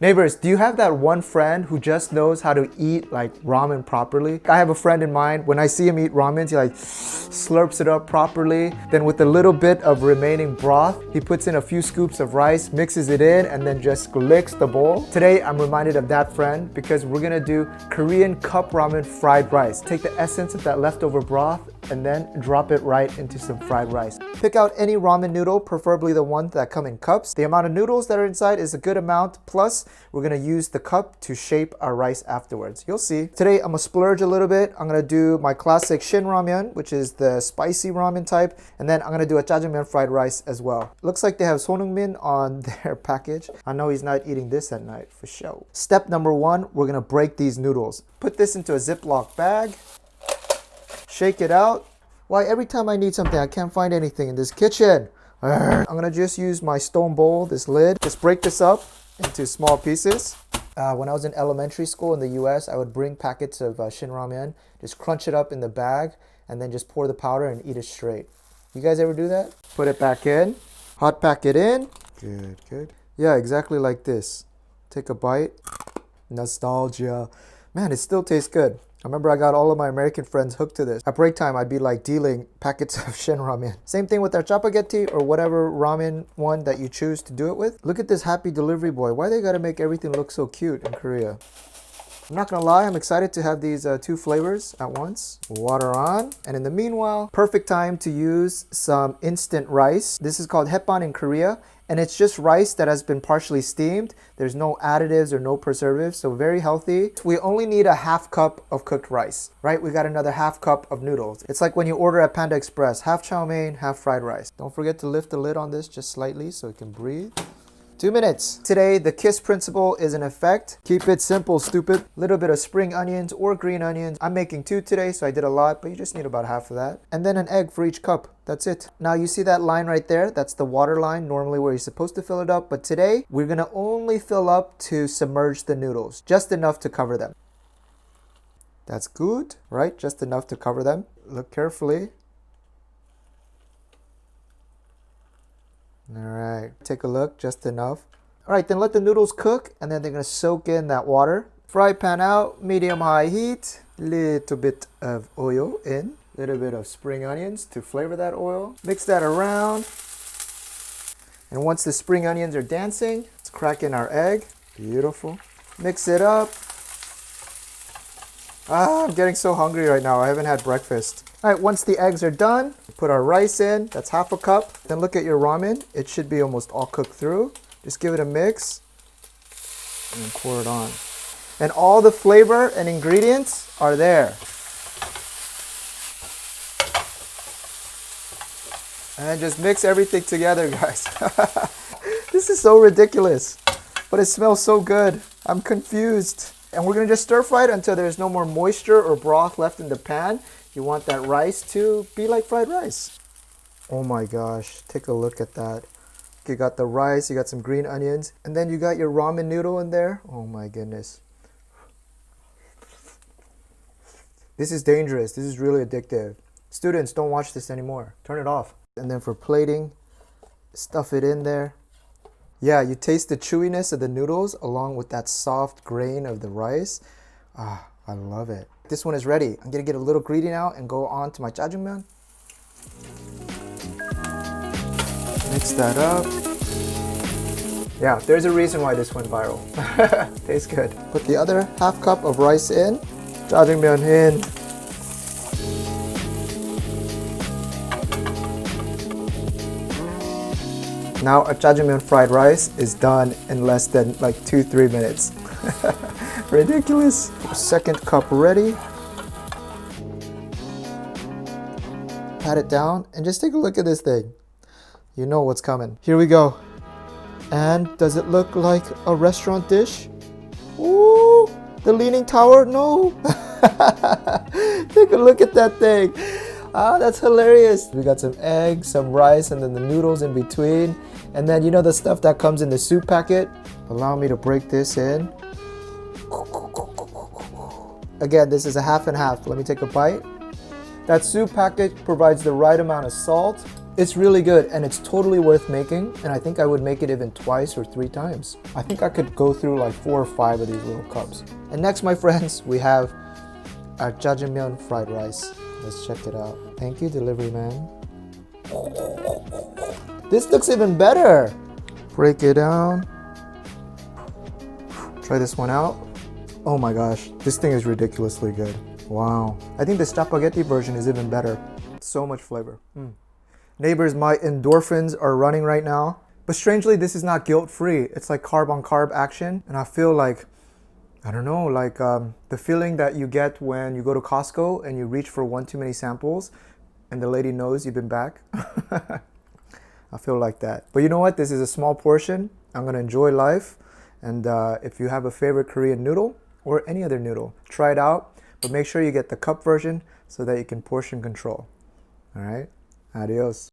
Neighbors, do you have that one friend who just knows how to eat like ramen properly? I have a friend in mind. When I see him eat ramen, he like slurps it up properly. Then with a little bit of remaining broth, he puts in a few scoops of rice, mixes it in, and then just licks the bowl. Today, I'm reminded of that friend because we're gonna do Korean cup ramen fried rice. Take the essence of that leftover broth and then drop it right into some fried rice. Pick out any ramen noodle, preferably the ones that come in cups. The amount of noodles that are inside is a good amount, plus we're gonna use the cup to shape our rice afterwards. You'll see. Today I'm gonna splurge a little bit. I'm gonna do my classic Shin Ramen, which is the spicy ramen type, and then I'm gonna do a jjajangmyeon fried rice as well. Looks like they have sonungmin on their package. I know he's not eating this at night for sure. Step number one, we're gonna break these noodles. Put this into a Ziploc bag. Shake it out. Why every time I need something, I can't find anything in this kitchen. I'm gonna just use my stone bowl, this lid. Just break this up into small pieces. When I was in elementary school in the US, I would bring packets of Shin Ramen, just crunch it up in the bag, and then just pour the powder and eat it straight. You guys ever do that? Put it back in, hot pack it in. Good, good. Yeah, exactly like this. Take a bite. Nostalgia. Man, it still tastes good. I remember I got all of my American friends hooked to this. At break time, I'd be like dealing packets of Shin Ramen. Same thing with our chapaghetti or whatever ramen one that you choose to do it with. Look at this happy delivery boy. Why they gotta make everything look so cute in Korea? I'm not gonna lie, I'm excited to have these two flavors at once. Water on. And in the meanwhile, perfect time to use some instant rice. This is called hetban in Korea. And it's just rice that has been partially steamed. There's no additives or no preservatives, so very healthy. We only need a half cup of cooked rice, right? We got another half cup of noodles. It's like when you order at Panda Express, half chow mein, half fried rice. Don't forget to lift the lid on this just slightly so it can breathe. 2 minutes. Today, the KISS principle is in effect. Keep it simple, stupid. Little bit of spring onions or green onions. I'm making 2 today, so I did a lot, but you just need about half of that. And then an egg for each cup. That's it. Now you see that line right there? That's the water line, normally where you're supposed to fill it up. But today, we're gonna only fill up to submerge the noodles. Just enough to cover them. That's good, right? Just enough to cover them. Look carefully. All right, take a look, just enough. All right, then let the noodles cook, and then they're gonna soak in that water. Fry pan out, medium-high heat. Little bit of oil in. Little bit of spring onions to flavor that oil. Mix that around. And once the spring onions are dancing, let's crack in our egg. Beautiful. Mix it up. I'm getting so hungry right now. I haven't had breakfast. All right, once the eggs are done, put our rice in. That's half a cup. Then look at your ramen. It should be almost all cooked through. Just give it a mix and pour it on. And all the flavor and ingredients are there. And just mix everything together, guys. This is so ridiculous, but it smells so good. I'm confused. And we're gonna just stir fry it until there's no more moisture or broth left in the pan. You want that rice to be like fried rice. Oh my gosh, take a look at that. You got the rice, you got some green onions, and then you got your ramen noodle in there. Oh my goodness. This is dangerous. This is really addictive. Students, don't watch this anymore. Turn it off. And then for plating, stuff it in there. Yeah, you taste the chewiness of the noodles along with that soft grain of the rice. Ah, I love it. This one is ready. I'm gonna get a little greedy now and go on to my jjajangmyeon. Mix that up. Yeah, there's a reason why this went viral. Tastes good. Put the other half cup of rice in. Jjajangmyeon in. Now our jjajangmyeon fried rice is done in less than like 2-3 minutes. Ridiculous. Second cup ready. Pat it down and just take a look at this thing. You know what's coming. Here we go. And does it look like a restaurant dish? Ooh, the Leaning Tower? No. Take a look at that thing. Ah, that's hilarious. We got some eggs, some rice, and then the noodles in between. And then you know the stuff that comes in the soup packet? Allow me to break this in. Again, this is a half and half. Let me take a bite. That soup packet provides the right amount of salt It's really good and it's totally worth making, and I think I would make it even twice or 3 times. I think I could go through like 4 or 5 of these little cups. And next, my friends, we have our jjajangmyeon fried rice. Let's check it out. Thank you, delivery man. This looks even better. Break it down. Try this one out. Oh my gosh, this thing is ridiculously good. Wow. I think the spaghetti version is even better. So much flavor. Neighbors, my endorphins are running right now. But strangely, this is not guilt-free. It's like carb on carb action. And I feel like, I don't know, like the feeling that you get when you go to Costco and you reach for one too many samples and the lady knows you've been back. I feel like that. But you know what? This is a small portion. I'm gonna enjoy life. And if you have a favorite Korean noodle or any other noodle, try it out. But make sure you get the cup version so that you can portion control. All right? Adios.